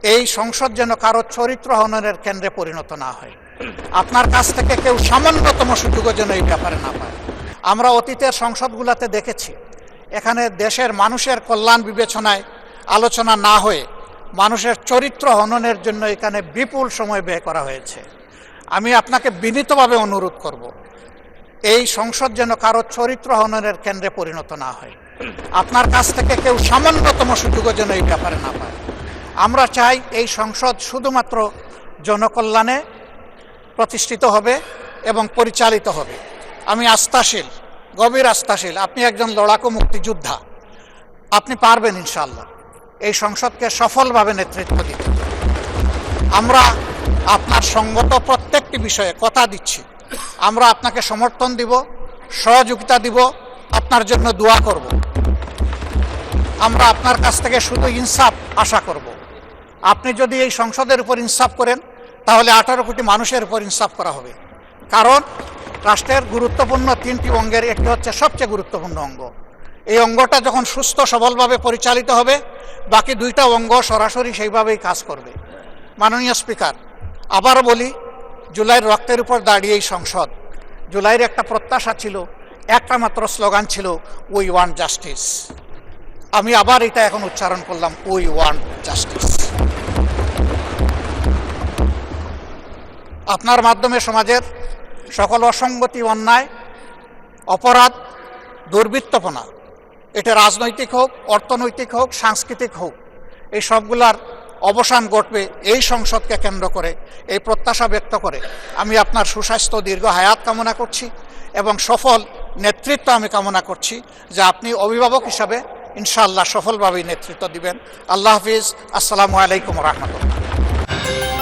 এই সংসদ যেন কারো চরিত্র হননের কেন্দ্রে পরিণত না হয়। আপনার কাছ থেকে কেউ সামান্যতম সুযোগও যেন এই ব্যাপারে না পায়। আমরা অতীতের সংসদগুলোতে দেখেছি, এখানে দেশের মানুষের কল্যাণ বিবেচনায় আলোচনা না হয়ে মানুষের চরিত্র হননের জন্য এখানে বিপুল সময় ব্যয় করা হয়েছে। আমি আপনাকে বিনীতভাবে অনুরোধ করব, এই সংসদ যেন কারো চরিত্র হননের কেন্দ্রে পরিণত না হয়। আপনার কাছ থেকে কেউ সামান্যতম সুযোগও যেন এই ব্যাপারে না পায়। আমরা চাই এই সংসদ শুধুমাত্র জনকল্যাণে প্রতিষ্ঠিত হবে এবং পরিচালিত হবে। আমি আস্থাশীল, গভীর আস্থাশীল, আপনি একজন লড়াকু মুক্তিযোদ্ধা, আপনি পারবেন ইনশাআল্লাহ এই সংসদকে সফলভাবে নেতৃত্ব দিতে। আমরা আপনার সঙ্গত প্রত্যেকটি বিষয়ে কথা দিচ্ছি, আমরা আপনাকে সমর্থন দিব, সহযোগিতা দিব, আপনার জন্য দোয়া করব। আমরা আপনার কাছ থেকে শুধু ইনসাফ আশা করব। আপনি যদি এই সংসদের উপর ইনসাফ করেন তাহলে 18 কোটি মানুষের উপর ইনসাফ করা হবে। কারণ রাষ্ট্রের গুরুত্বপূর্ণ 3টি অঙ্গের একটি হচ্ছে সবচেয়ে গুরুত্বপূর্ণ অঙ্গ। এই অঙ্গটা যখন সুস্থ সবলভাবে পরিচালিত হবে, বাকি 2টা অঙ্গ সরাসরি সেইভাবেই কাজ করবে। মাননীয় স্পিকার, আবারও বলি, জুলাইয়ের রক্তের উপর দাঁড়িয়ে এই সংসদ, জুলাইয়ের একটা প্রত্যাশা ছিল, একটা মাত্র স্লোগান ছিল, উই ওয়ান্ট জাস্টিস। আমি আবার এটা এখন উচ্চারণ করলাম, উই ওয়ান্ট জাস্টিস। আপনার মাধ্যমে সমাজের সকল অসঙ্গতি, অন্যায়, অপরাধ, দুর্বৃত্তপনা, এটা রাজনৈতিক হোক, অর্থনৈতিক হোক, সাংস্কৃতিক হোক, এই সবগুলার অবসান ঘটবে এই সংসদকে কেন্দ্র করে। এই প্রত্যাশা ব্যক্ত করে আমি আপনার সুস্বাস্থ্য, দীর্ঘ হায়াত কামনা করছি এবং সফল নেতৃত্ব আমি কামনা করছি, যে আপনি অভিভাবক হিসাবে ইনশাআল্লাহ সফলভাবেই নেতৃত্ব দিবেন। আল্লাহ হাফিজ। আসসালামু আলাইকুম রহমতুল্লাহ।